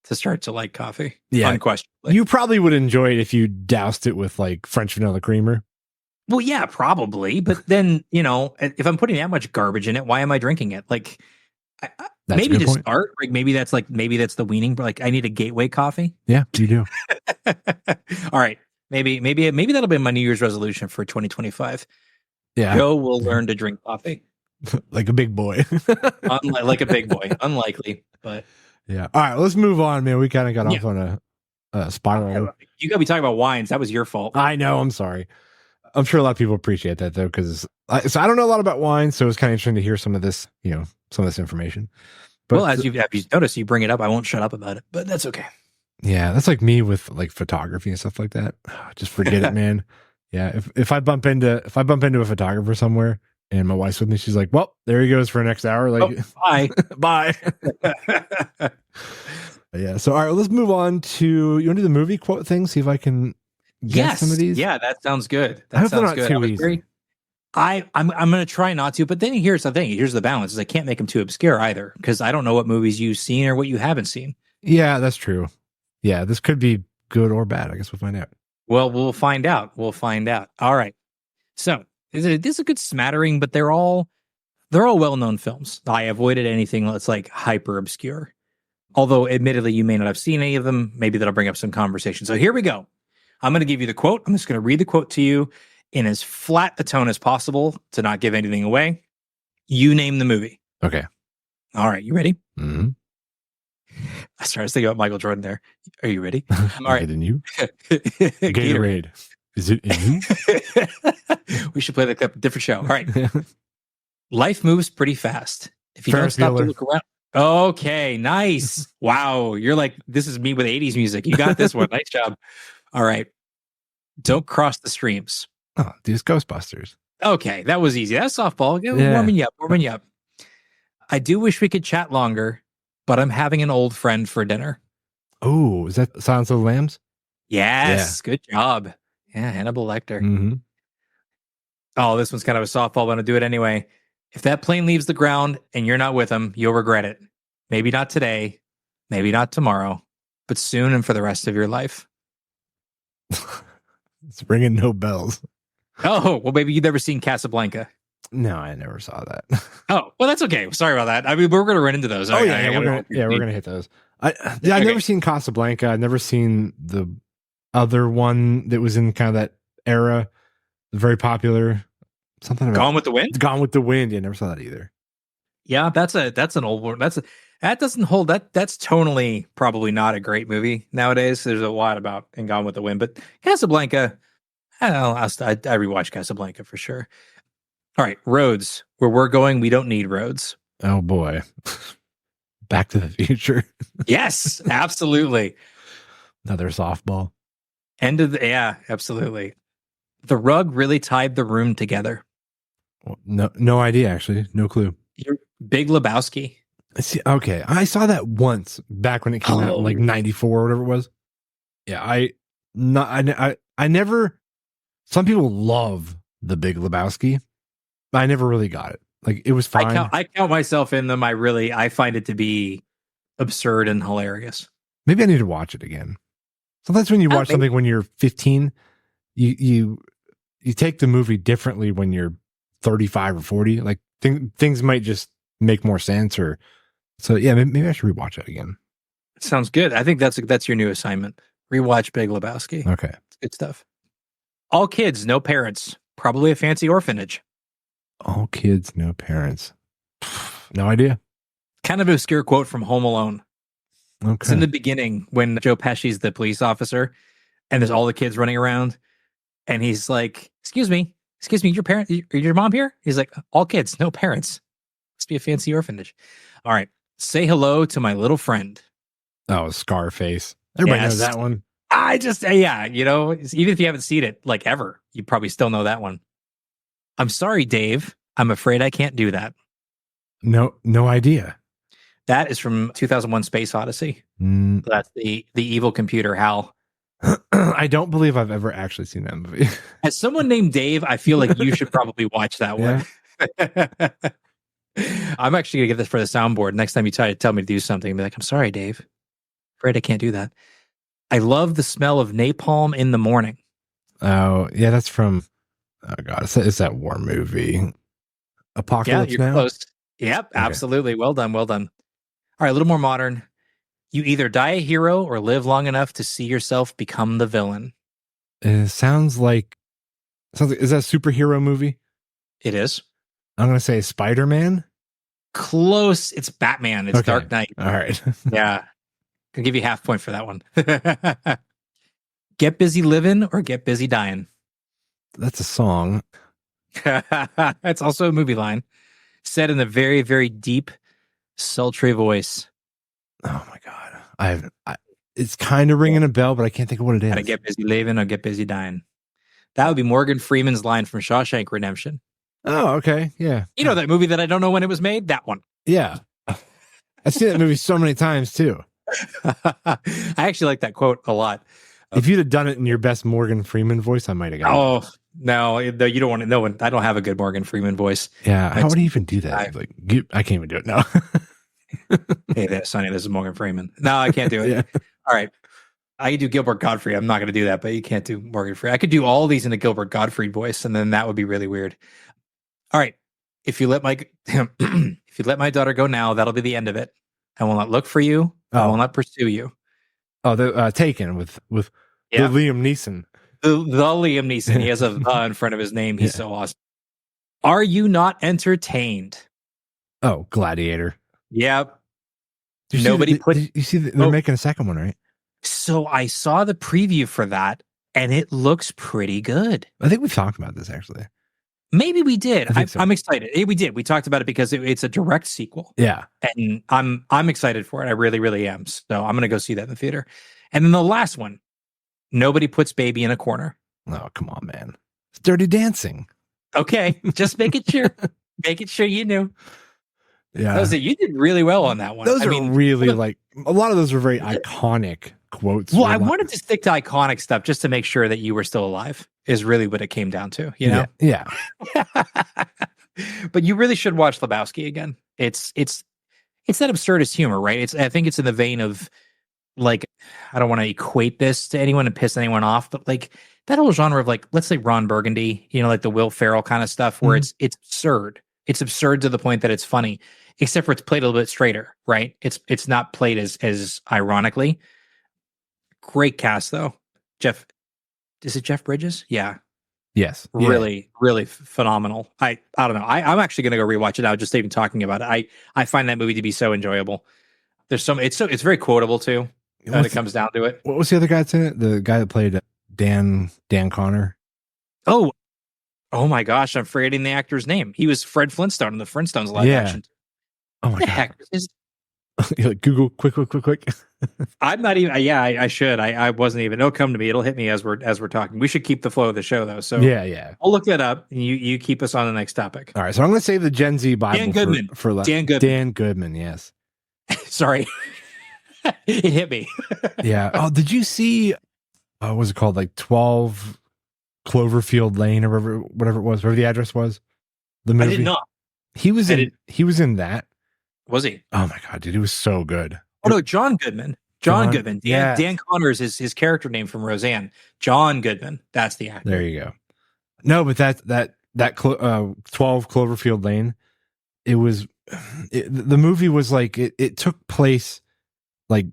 [SPEAKER 3] to start to like coffee.
[SPEAKER 2] Yeah.
[SPEAKER 3] Unquestionably.
[SPEAKER 2] You probably would enjoy it if you doused it with like French vanilla creamer.
[SPEAKER 3] Well, yeah, probably. But then, if I'm putting that much garbage in it, why am I drinking it? Like, maybe to start, like maybe that's the weaning. But like, I need a gateway coffee.
[SPEAKER 2] Yeah, you do.
[SPEAKER 3] All right, maybe that'll be my New Year's resolution for 2025.
[SPEAKER 2] Yeah,
[SPEAKER 3] Joe will learn to drink coffee
[SPEAKER 2] like a big boy.
[SPEAKER 3] Like a big boy. Unlikely, but
[SPEAKER 2] yeah. All right, let's move on, man. We kind of got off on a spiral.
[SPEAKER 3] You got to be talking about wines. That was your fault.
[SPEAKER 2] I know. I'm sorry. I'm sure a lot of people appreciate that though, because I don't know a lot about wine, so it's kind of interesting to hear some of this, some of this information. But
[SPEAKER 3] well, as you've noticed, you bring it up. I won't shut up about it, but that's okay.
[SPEAKER 2] Yeah, that's like me with like photography and stuff like that. Just forget it, man. Yeah, if I bump into a photographer somewhere and my wife's with me, she's like, "Well, there he goes for the next hour." Like,
[SPEAKER 3] bye,
[SPEAKER 2] bye. Yeah. So, all right, let's move on to, you want to do the movie quote thing? See if I can guess some of these.
[SPEAKER 3] Yeah, that sounds good.
[SPEAKER 2] I hope they're not too easy.
[SPEAKER 3] I'm going to try not to, but then here's the thing. Here's the balance: is I can't make them too obscure either, because I don't know what movies you've seen or what you haven't seen.
[SPEAKER 2] Yeah, that's true. Yeah, this could be good or bad. I guess we'll find out.
[SPEAKER 3] Well, we'll find out. All right. So this is a good smattering, but they're all well-known films. I avoided anything that's like hyper obscure. Although, admittedly, you may not have seen any of them. Maybe that'll bring up some conversation. So here we go. I'm going to give you the quote. I'm just going to read the quote to you in as flat a tone as possible to not give anything away. You name the movie.
[SPEAKER 2] Okay.
[SPEAKER 3] All right. You ready?
[SPEAKER 2] Mm-hmm.
[SPEAKER 3] I started thinking about Michael Jordan there. Are you ready? All right.
[SPEAKER 2] In you? Gatorade. Is it in
[SPEAKER 3] you? We should play the clip. Different show. All right. Life moves pretty fast. If you
[SPEAKER 2] Ferris
[SPEAKER 3] don't stop
[SPEAKER 2] Bueller.
[SPEAKER 3] to look around. Okay, nice. Wow. You're like, this is me with 80s music. You got this one. Nice job. All right. Don't cross the streams.
[SPEAKER 2] Oh, these Ghostbusters.
[SPEAKER 3] Okay, that was easy. That's softball. Warming you up. I do wish we could chat longer, but I'm having an old friend for dinner.
[SPEAKER 2] Oh, is that Silence of the Lambs?
[SPEAKER 3] Yes. Yeah. Good job. Yeah, Hannibal Lecter.
[SPEAKER 2] Mm-hmm.
[SPEAKER 3] Oh, this one's kind of a softball, but I'm going to do it anyway. If that plane leaves the ground and you're not with him, you'll regret it. Maybe not today, maybe not tomorrow, but soon and for the rest of your life.
[SPEAKER 2] It's ringing no bells.
[SPEAKER 3] Oh, well, maybe you've never seen Casablanca.
[SPEAKER 2] No, I never saw that.
[SPEAKER 3] Oh, well, that's okay. Sorry about that. I mean, we're going to run into those.
[SPEAKER 2] Oh, yeah, we're going to hit those. I've never seen Casablanca. I've never seen the other one that was in kind of that era, very popular. Something about
[SPEAKER 3] Gone with the Wind.
[SPEAKER 2] Gone with the Wind. Yeah, never saw that either.
[SPEAKER 3] Yeah, that's an old one. That doesn't hold. That's tonally probably not a great movie nowadays. There's a lot about in Gone with the Wind, but Casablanca, I don't know. I rewatch Casablanca for sure. All right, roads. Where we're going, we don't need roads.
[SPEAKER 2] Oh boy, Back to the Future.
[SPEAKER 3] Yes, absolutely.
[SPEAKER 2] Another softball.
[SPEAKER 3] Yeah, absolutely. The rug really tied the room together.
[SPEAKER 2] Well, no idea, actually. No clue.
[SPEAKER 3] Big Lebowski.
[SPEAKER 2] See, okay, I saw that once back when it came out in like 94 or whatever it was. Yeah, I never. Some people love The Big Lebowski, but I never really got it. Like, it was fine.
[SPEAKER 3] I count myself in them. I find it to be absurd and hilarious.
[SPEAKER 2] Maybe I need to watch it again. Sometimes when you watch something when you're 15, you take the movie differently when you're 35 or 40. Like things might just make more sense, or so. Yeah, maybe I should rewatch it again.
[SPEAKER 3] Sounds good. I think that's your new assignment. Rewatch Big Lebowski.
[SPEAKER 2] Okay,
[SPEAKER 3] good stuff. All kids, no parents. Probably a fancy orphanage.
[SPEAKER 2] All kids, no parents. No idea.
[SPEAKER 3] Kind of obscure quote from Home Alone.
[SPEAKER 2] Okay.
[SPEAKER 3] It's in the beginning when Joe Pesci's the police officer and there's all the kids running around and he's like, excuse me, excuse me, your mom here? He's like, all kids, no parents. Must be a fancy orphanage. All right. Say hello to my little friend.
[SPEAKER 2] Oh, Scarface. Everybody knows that one.
[SPEAKER 3] Even if you haven't seen it like ever, you probably still know that one. I'm sorry, Dave. I'm afraid I can't do that.
[SPEAKER 2] No idea.
[SPEAKER 3] That is from 2001 Space Odyssey. That's the evil computer, Hal.
[SPEAKER 2] I don't believe I've ever actually seen that movie.
[SPEAKER 3] As someone named Dave, I feel like you should probably watch that one. I'm actually going to get this for the soundboard. Next time you try to tell me to do something, be like, I'm sorry, Dave. Afraid I can't do that. I love the smell of napalm in the morning.
[SPEAKER 2] Oh, yeah, that's from, oh God, it's that war movie. Apocalypse Now?
[SPEAKER 3] Close. Yep, okay. Absolutely. Well done. All right, a little more modern. You either die a hero or live long enough to see yourself become the villain.
[SPEAKER 2] It sounds like, is that a superhero movie?
[SPEAKER 3] It is.
[SPEAKER 2] I'm going to say Spider-Man.
[SPEAKER 3] Close. It's Batman. It's okay. Dark Knight.
[SPEAKER 2] All right.
[SPEAKER 3] Yeah. I'll give you half point for that one. Get busy living or get busy dying.
[SPEAKER 2] That's a song.
[SPEAKER 3] It's also a movie line said in a very, very deep, sultry voice.
[SPEAKER 2] Oh my God. It's kind of ringing a bell, but I can't think of what it is.
[SPEAKER 3] Gotta get busy living or get busy dying. That would be Morgan Freeman's line from Shawshank Redemption.
[SPEAKER 2] Oh, okay. Yeah.
[SPEAKER 3] You know that movie that I don't know when it was made? That one.
[SPEAKER 2] Yeah. I've seen that movie so many times too.
[SPEAKER 3] I actually like that quote a lot.
[SPEAKER 2] If you'd have done it in your best Morgan Freeman voice, I might have got it.
[SPEAKER 3] Oh, no, you don't want to know. I don't have a good Morgan Freeman voice.
[SPEAKER 2] Yeah. How would he even do that? I can't even do it now.
[SPEAKER 3] Hey, Sonny, this is Morgan Freeman. No, I can't do it. Yeah. All right. I can do Gilbert Gottfried. I'm not going to do that, but you can't do Morgan Freeman. I could do all these in a Gilbert Gottfried voice, and then that would be really weird. All right. If you let my daughter go now, that'll be the end of it. I will not look for you. I will not pursue you.
[SPEAKER 2] Oh, the Taken with the Liam Neeson.
[SPEAKER 3] The Liam Neeson. He has a the in front of his name. He's so awesome. Are you not entertained?
[SPEAKER 2] Oh, Gladiator.
[SPEAKER 3] Yep.
[SPEAKER 2] Nobody put. You see, they're making a second one, right?
[SPEAKER 3] So I saw the preview for that, and it looks pretty good.
[SPEAKER 2] I think we talked about this actually.
[SPEAKER 3] Maybe we did. I'm excited. We did. We talked about it because it's a direct sequel.
[SPEAKER 2] Yeah,
[SPEAKER 3] and I'm excited for it. I really, really am. So I'm going to go see that in the theater. And then the last one, Nobody Puts Baby in a Corner.
[SPEAKER 2] Oh, come on, man! It's Dirty Dancing.
[SPEAKER 3] Okay, just making sure. Making sure you knew.
[SPEAKER 2] Yeah,
[SPEAKER 3] you did really well on that one.
[SPEAKER 2] Those are really like a lot of those were very iconic quotes.
[SPEAKER 3] Well, I wanted to stick to iconic stuff just to make sure that you were still alive. Is really what it came down to, you know?
[SPEAKER 2] Yeah.
[SPEAKER 3] But you really should watch Lebowski again. It's that absurdist humor, right? I think it's in the vein of like, I don't want to equate this to anyone and piss anyone off, but like that whole genre of like, let's say Ron Burgundy, like the Will Ferrell kind of stuff where it's absurd. It's absurd to the point that it's funny, except for it's played a little bit straighter, right? It's not played as ironically. Great cast though. Is it Jeff Bridges? Yeah.
[SPEAKER 2] Yes.
[SPEAKER 3] Really, really phenomenal. I don't know. I'm actually gonna go rewatch it now, just even talking about it. I find that movie to be so enjoyable. There's it's very quotable too when it comes down to it.
[SPEAKER 2] What was the other guy that's in it? The guy that played Dan Connor.
[SPEAKER 3] Oh my gosh, I'm forgetting the actor's name. He was Fred Flintstone in the Flintstones live action.
[SPEAKER 2] Oh my God. Like Google quick.
[SPEAKER 3] I'm not even. Yeah, I should. I wasn't even. It'll come to me. It'll hit me as we're talking. We should keep the flow of the show though. So
[SPEAKER 2] yeah.
[SPEAKER 3] I'll look that up. And you keep us on the next topic.
[SPEAKER 2] All right. So I'm going to save the Gen Z Bible
[SPEAKER 3] Dan Goodman.
[SPEAKER 2] for
[SPEAKER 3] Dan Goodman.
[SPEAKER 2] Dan Goodman. Yes.
[SPEAKER 3] Sorry, it hit me.
[SPEAKER 2] Yeah. Oh, did you see? What was it called? Like 12 Cloverfield Lane or whatever it was, whatever the address was. The movie.
[SPEAKER 3] I did not.
[SPEAKER 2] He was in that.
[SPEAKER 3] Was he?
[SPEAKER 2] Oh my God, dude, it was so good.
[SPEAKER 3] Oh no, John Goodman. John Goodman. Dan Connors is his character name from Roseanne. John Goodman. That's the actor.
[SPEAKER 2] There you go. No, but that 12 Cloverfield Lane. The movie was like it took place like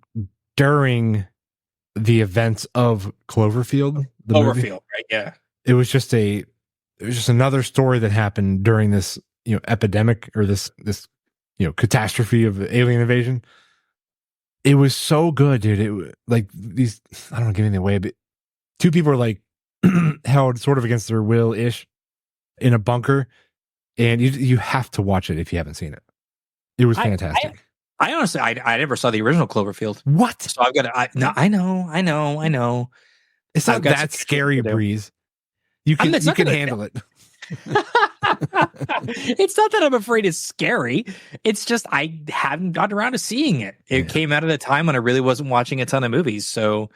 [SPEAKER 2] during the events of Cloverfield.
[SPEAKER 3] Movie. Right? Yeah.
[SPEAKER 2] It was just another story that happened during this epidemic or this catastrophe of alien invasion. It was so good, dude. It like these, I don't want to give anything away, but two people are like held sort of against their will ish in a bunker, and you have to watch it if you haven't seen it. It was fantastic.
[SPEAKER 3] I honestly, I never saw the original Cloverfield.
[SPEAKER 2] What?
[SPEAKER 3] So I've got to. No, I know.
[SPEAKER 2] It's not that scary, Breeze. You can handle it.
[SPEAKER 3] It's not that I'm afraid it's scary. It's just I haven't gotten around to seeing it. It came out at a time when I really wasn't watching a ton of movies. So,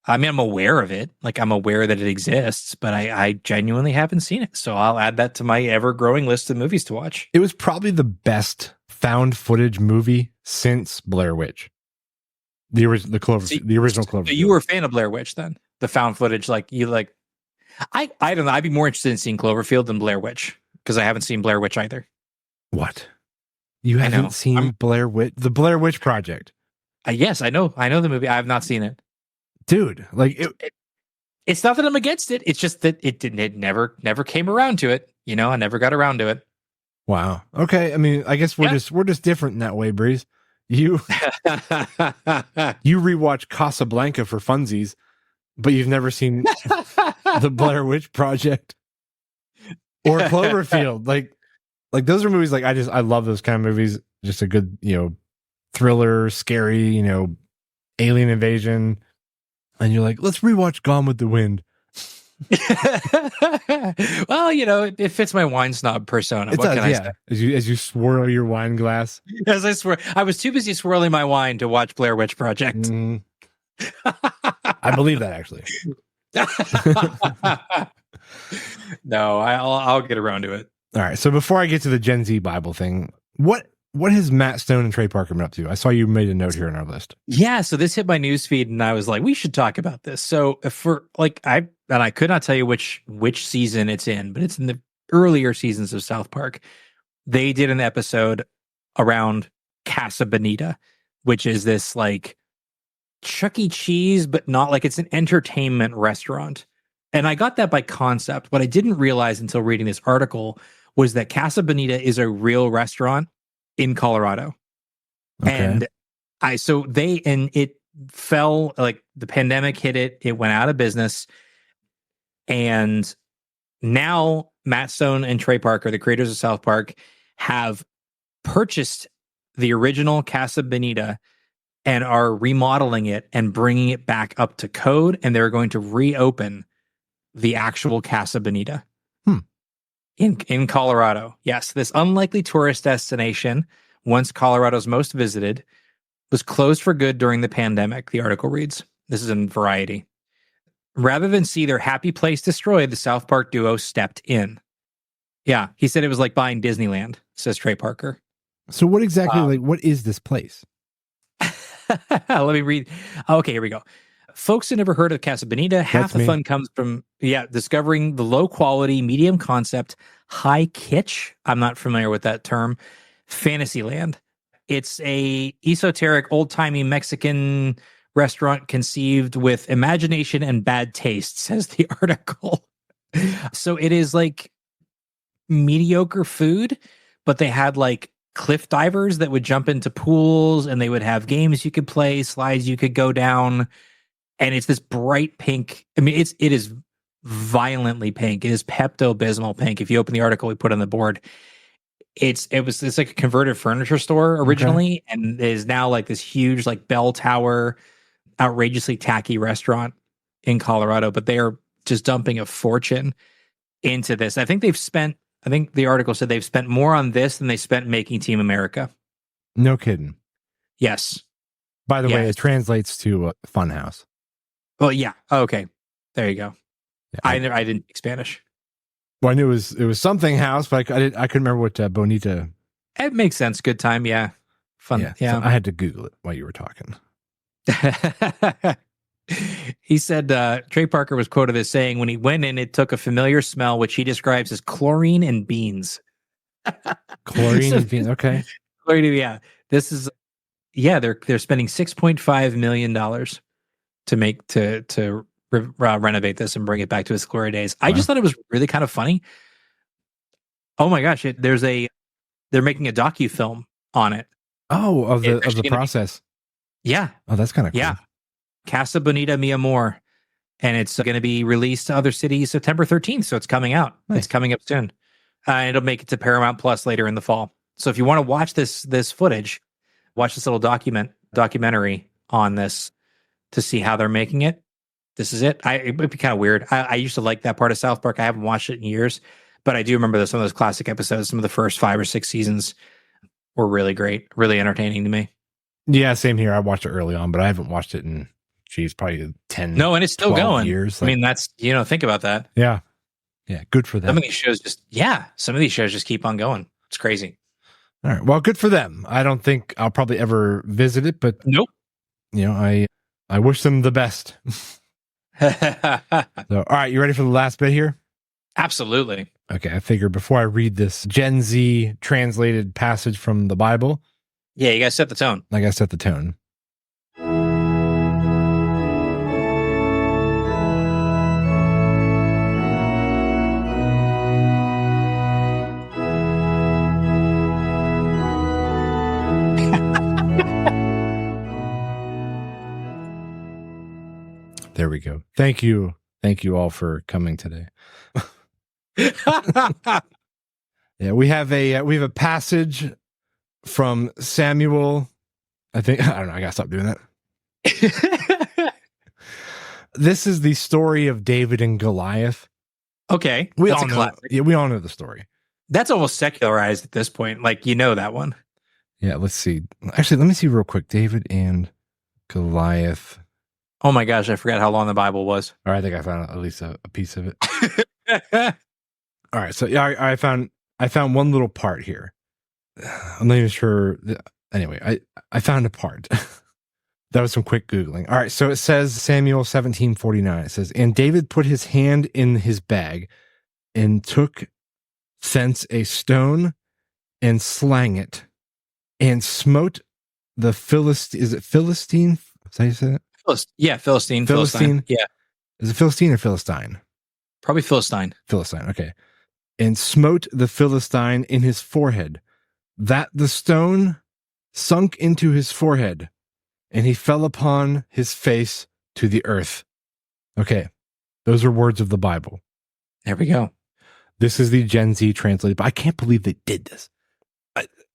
[SPEAKER 3] I mean, I'm aware of it. Like, I'm aware that it exists, but I genuinely haven't seen it. So I'll add that to my ever-growing list of movies to watch.
[SPEAKER 2] It was probably the best found footage movie since Blair Witch. The original Cloverfield.
[SPEAKER 3] So you were a fan of Blair Witch then? The found footage, I don't know. I'd be more interested in seeing Cloverfield than Blair Witch because I haven't seen Blair Witch either.
[SPEAKER 2] What? You haven't seen Blair Witch? The Blair Witch Project?
[SPEAKER 3] Yes, I know the movie. I have not seen it,
[SPEAKER 2] dude. Like
[SPEAKER 3] it's not that I'm against it. It's just that it never came around to it. You know, I never got around to it.
[SPEAKER 2] Wow. Okay. I mean, I guess we're just different in that way, Breeze. You rewatch Casablanca for funsies, but you've never seen the Blair Witch Project or Cloverfield. Like those are movies I love those kind of movies. Just a good, thriller, scary, alien invasion. And you're like, let's rewatch Gone with the Wind.
[SPEAKER 3] Well, it fits my wine snob persona. What can I say?
[SPEAKER 2] As you swirl your wine glass.
[SPEAKER 3] As I swear, I was too busy swirling my wine to watch Blair Witch Project.
[SPEAKER 2] Mm. I believe that actually.
[SPEAKER 3] No, I'll get around to it.
[SPEAKER 2] All right. So before I get to the Gen Z Bible thing, what has Matt Stone and Trey Parker been up to? I saw you made a note here in our list.
[SPEAKER 3] Yeah. So this hit my newsfeed, and I was like, we should talk about this. So I could not tell you which season it's in, but it's in the earlier seasons of South Park. They did an episode around Casa Bonita, which is this Chuck E. Cheese, but not it's an entertainment restaurant. And I got that by concept. What I didn't realize until reading this article was that Casa Bonita is a real restaurant in Colorado. Okay. And it fell, the pandemic hit it. It went out of business. And now Matt Stone and Trey Parker, the creators of South Park, have purchased the original Casa Bonita and are remodeling it and bringing it back up to code. And they're going to reopen the actual Casa Bonita in Colorado. Yes, this unlikely tourist destination, once Colorado's most visited, was closed for good during the pandemic, the article reads. This is in Variety. Rather than see their happy place destroyed, the South Park duo stepped in. Yeah, he said it was like buying Disneyland, says Trey Parker.
[SPEAKER 2] So what exactly, what is this place?
[SPEAKER 3] Let me read. Okay, here we go. Folks who never heard of Casa Bonita, half the fun comes from discovering the low quality, medium concept, high kitsch. I'm not familiar with that term. Fantasyland. It's a esoteric, old timey Mexican restaurant conceived with imagination and bad taste, says the article. So it is mediocre food, but they had cliff divers that would jump into pools, and they would have games you could play, slides you could go down. And it's this bright pink. I mean, it is violently pink. It is Pepto-Bismol pink. If you open the article we put on the board, it's like a converted furniture store originally, and is now this huge bell tower, outrageously tacky restaurant in Colorado. But they are just dumping a fortune into this. I think the article said they've spent more on this than they spent making Team America.
[SPEAKER 2] No kidding.
[SPEAKER 3] Yes.
[SPEAKER 2] By the way, it translates to Funhouse.
[SPEAKER 3] Well, yeah. Okay. There you go. Yeah, I didn't speak Spanish.
[SPEAKER 2] Well, I knew it was something house, but I couldn't remember what Bonita.
[SPEAKER 3] It makes sense. Good time. Yeah. Fun. Yeah.
[SPEAKER 2] So I had to Google it while you were talking.
[SPEAKER 3] He said Trey Parker was quoted as saying, when he went in, it took a familiar smell, which he describes as chlorine and beans.
[SPEAKER 2] Chlorine and beans. Okay.
[SPEAKER 3] Yeah. This is, they're spending $6.5 million to renovate this and bring it back to its glory days. Wow. I just thought it was really kind of funny. Oh my gosh. They're making a docu-film on it.
[SPEAKER 2] Oh, of the process.
[SPEAKER 3] Yeah.
[SPEAKER 2] Oh, that's kind of cool.
[SPEAKER 3] Yeah. Casa Bonita Mi Amor. And it's going to be released to other cities September 13th. So it's coming out. Nice. It's coming up soon. It'll make it to Paramount Plus later in the fall. So if you want to watch this footage, watch this little documentary on this to see how they're making it. This is it. It would be kind of weird. I used to like that part of South Park. I haven't watched it in years, but I do remember some of those classic episodes. Some of the first 5 or 6 seasons were really great, really entertaining to me.
[SPEAKER 2] Yeah, same here. I watched it early on, but I haven't watched it in, probably 10.
[SPEAKER 3] No, and it's still going.
[SPEAKER 2] Years.
[SPEAKER 3] I mean, that's, think about that.
[SPEAKER 2] Yeah. Yeah, good for them.
[SPEAKER 3] Some of these shows just keep on going. It's crazy.
[SPEAKER 2] All right. Well, good for them. I don't think I'll probably ever visit it, but
[SPEAKER 3] nope.
[SPEAKER 2] I wish them the best. So, all right, you ready for the last bit here?
[SPEAKER 3] Absolutely.
[SPEAKER 2] Okay, I figured before I read this Gen Z translated passage from the Bible.
[SPEAKER 3] Yeah, you guys set the tone.
[SPEAKER 2] I gotta set the tone. There we go. Thank you. Thank you all for coming today. Yeah, we have a passage from Samuel. I don't know. I gotta stop doing that. This is the story of David and Goliath.
[SPEAKER 3] Okay,
[SPEAKER 2] we all know the story.
[SPEAKER 3] That's almost secularized at this point. Like, that one.
[SPEAKER 2] Yeah. Let's see. Actually, let me see real quick. David and Goliath.
[SPEAKER 3] Oh my gosh, I forgot how long the Bible was.
[SPEAKER 2] All right, I think I found at least a piece of it. All right, so yeah, I found one little part here. I'm not even sure. Anyway, I found a part. That was some quick Googling. All right, so it says Samuel 17:49. It says, "And David put his hand in his bag and took thence a stone and slang it and smote the Philistine." Is it Philistine? Is that how you say it?
[SPEAKER 3] Yeah, Philistine. Yeah.
[SPEAKER 2] Is it Philistine or Philistine?
[SPEAKER 3] Probably Philistine.
[SPEAKER 2] Philistine, okay. And smote the Philistine in his forehead, that the stone sunk into his forehead, and he fell upon his face to the earth. Okay, those are words of the Bible.
[SPEAKER 3] There we go.
[SPEAKER 2] This is the Gen Z translated, but I can't believe they did this.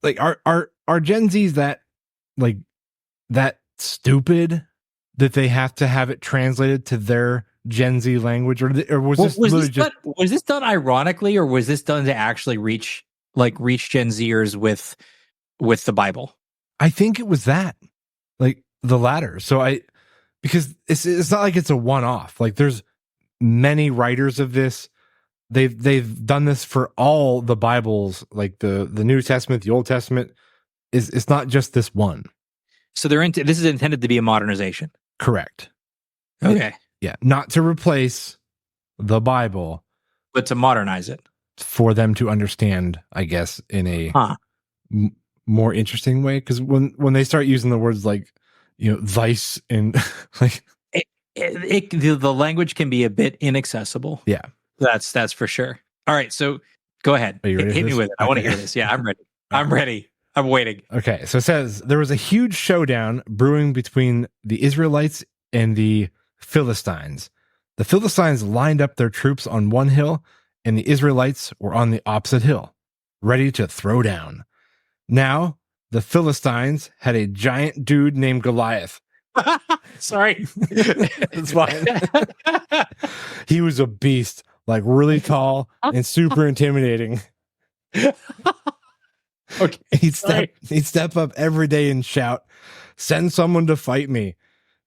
[SPEAKER 2] Are Gen Zs that stupid that they have to have it translated to their Gen Z language, or was
[SPEAKER 3] this done ironically, or was this done to actually reach Gen Zers with the Bible?
[SPEAKER 2] I think it was that, like the latter. So because it's not like it's a one-off. Like there's many writers of this. They've done this for all the Bibles, like the New Testament, the Old Testament. It's not just this one.
[SPEAKER 3] So this is intended to be a modernization.
[SPEAKER 2] Correct.
[SPEAKER 3] Okay.
[SPEAKER 2] Yeah, not to replace the Bible,
[SPEAKER 3] but to modernize it
[SPEAKER 2] for them to understand, I guess, in a more interesting way. Because when they start using the words like, vice and like,
[SPEAKER 3] the language can be a bit inaccessible.
[SPEAKER 2] Yeah,
[SPEAKER 3] that's for sure. All right, so go ahead.
[SPEAKER 2] Are you ready?
[SPEAKER 3] Hit me with it. I want to hear this. Yeah, I'm ready. I'm ready. I'm waiting.
[SPEAKER 2] Okay, so it says there was a huge showdown brewing between the Israelites and the Philistines. The Philistines lined up their troops on one hill, and the Israelites were on the opposite hill, ready to throw down. Now, the Philistines had a giant dude named Goliath.
[SPEAKER 3] Sorry.
[SPEAKER 2] It's fine. He was a beast, like really tall and super intimidating.
[SPEAKER 3] Okay.
[SPEAKER 2] He'd step up every day and shout, "Send someone to fight me.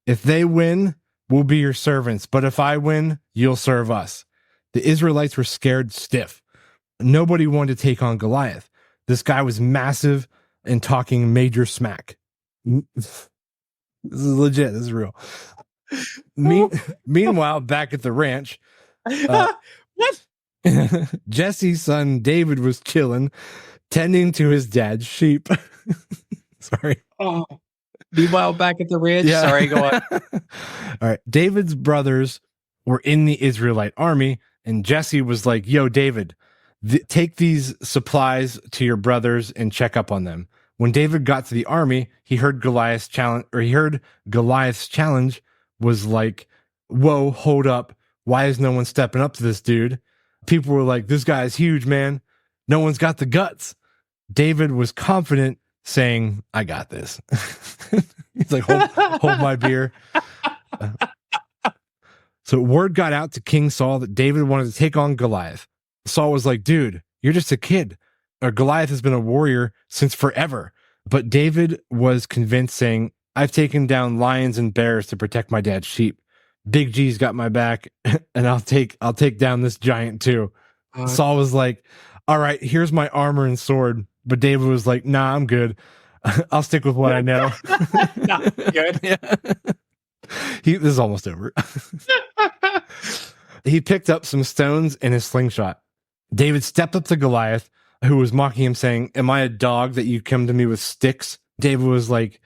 [SPEAKER 2] If they win, we'll be your servants. But if I win, you'll serve us." The Israelites were scared stiff. Nobody wanted to take on Goliath. This guy was massive and talking major smack. This is legit. This is real. Meanwhile, back at the ranch,
[SPEAKER 3] what?
[SPEAKER 2] Jesse's son David was chilling, tending to his dad's sheep. Sorry.
[SPEAKER 3] Oh. Meanwhile, back at the ranch. Yeah. Sorry, go on.
[SPEAKER 2] All right. David's brothers were in the Israelite army, and Jesse was like, "Yo, David, take these supplies to your brothers and check up on them." When David got to the army, he heard Goliath's challenge was like, "Whoa, hold up. Why is no one stepping up to this dude?" People were like, "This guy is huge, man." No one's got the guts. David was confident, saying, I got this. He's like, hold my beer. So word got out to King Saul that David wanted to take on Goliath. Saul was like, dude, you're just a kid. Goliath has been a warrior since forever. But David was convinced, saying, I've taken down lions and bears to protect my dad's sheep. Big G's got my back, and I'll take down this giant too. Saul was like, all right, here's my armor and sword. But David was like, nah, I'm good. I'll stick with what I know.
[SPEAKER 3] Not good.
[SPEAKER 2] Yeah. This is almost over. He picked up some stones and his slingshot. David stepped up to Goliath, who was mocking him, saying, am I a dog that you come to me with sticks? David was like,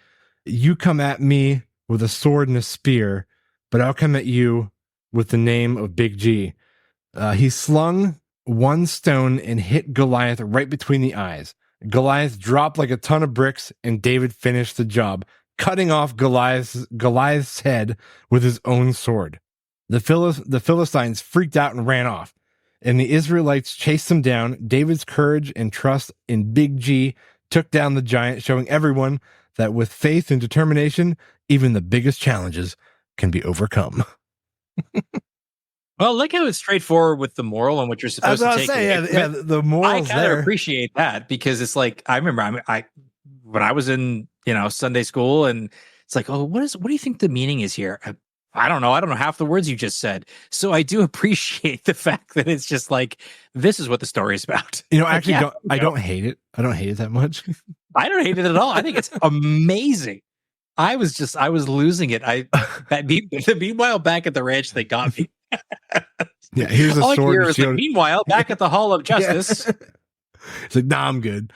[SPEAKER 2] you come at me with a sword and a spear, but I'll come at you with the name of Big G. He slung one stone and hit Goliath right between the eyes. Goliath dropped like a ton of bricks, and David finished the job, cutting off Goliath's head with his own sword. The Philistines freaked out and ran off, and the Israelites chased them down. David's courage and trust in Big G took down the giant, showing everyone that with faith and determination, even the biggest challenges can be overcome.
[SPEAKER 3] Well, look how it's straightforward with the moral and what you're supposed to take.
[SPEAKER 2] Yeah, the morals.
[SPEAKER 3] I kind of appreciate that, because it's like, I remember when I was in Sunday school, and it's like, oh, what do you think the meaning is here? I don't know. I don't know half the words you just said. So I do appreciate the fact that it's just like, this is what the story is about.
[SPEAKER 2] Actually, I don't hate it. I don't hate it that much.
[SPEAKER 3] I don't hate it at all. I think it's amazing. I was losing it. Meanwhile, back at the ranch, they got me.
[SPEAKER 2] Yeah, here's a
[SPEAKER 3] all
[SPEAKER 2] sword.
[SPEAKER 3] Like, meanwhile, back at the Hall of Justice.
[SPEAKER 2] Yeah. It's like, nah, I'm good.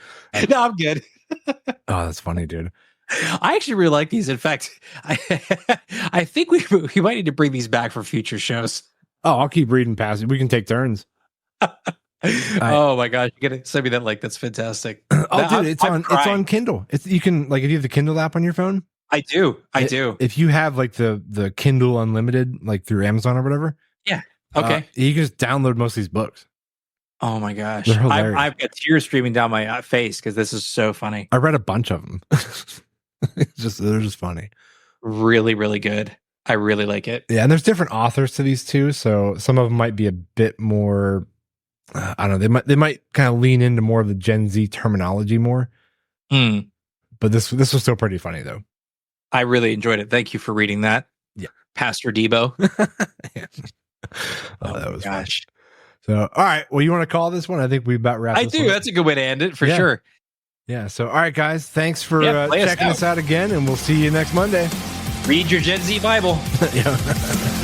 [SPEAKER 3] No, I'm good.
[SPEAKER 2] Oh, that's funny, dude.
[SPEAKER 3] I actually really like these. In fact, I think we might need to bring these back for future shows.
[SPEAKER 2] Oh, I'll keep reading past it. We can take turns.
[SPEAKER 3] Oh my gosh, you gotta send me that link. That's fantastic.
[SPEAKER 2] Dude, it's on Kindle. You can, like, if you have the Kindle app on your phone.
[SPEAKER 3] I do.
[SPEAKER 2] If you have like the Kindle Unlimited, like through Amazon or whatever.
[SPEAKER 3] Yeah. Okay.
[SPEAKER 2] You can just download most of these books.
[SPEAKER 3] Oh my gosh, I've got tears streaming down my face because this is so funny.
[SPEAKER 2] I read a bunch of them. They're just funny.
[SPEAKER 3] Really, really good. I really like it.
[SPEAKER 2] Yeah, and there's different authors to these too, so some of them might be a bit more. I don't know. They might kind of lean into more of the Gen Z terminology more. But this was still pretty funny though.
[SPEAKER 3] I really enjoyed it. Thank you for reading that.
[SPEAKER 2] Yeah,
[SPEAKER 3] Pastor Debo.
[SPEAKER 2] Yeah. Oh, that was
[SPEAKER 3] gosh.
[SPEAKER 2] Fun. So, all right. Well, you want to call this one? I think we about wrapped.
[SPEAKER 3] I do. That's a good way to end it for sure.
[SPEAKER 2] Yeah. So, all right, guys. Thanks for checking us out again, and we'll see you next Monday.
[SPEAKER 3] Read your Gen Z Bible.
[SPEAKER 2] Yeah.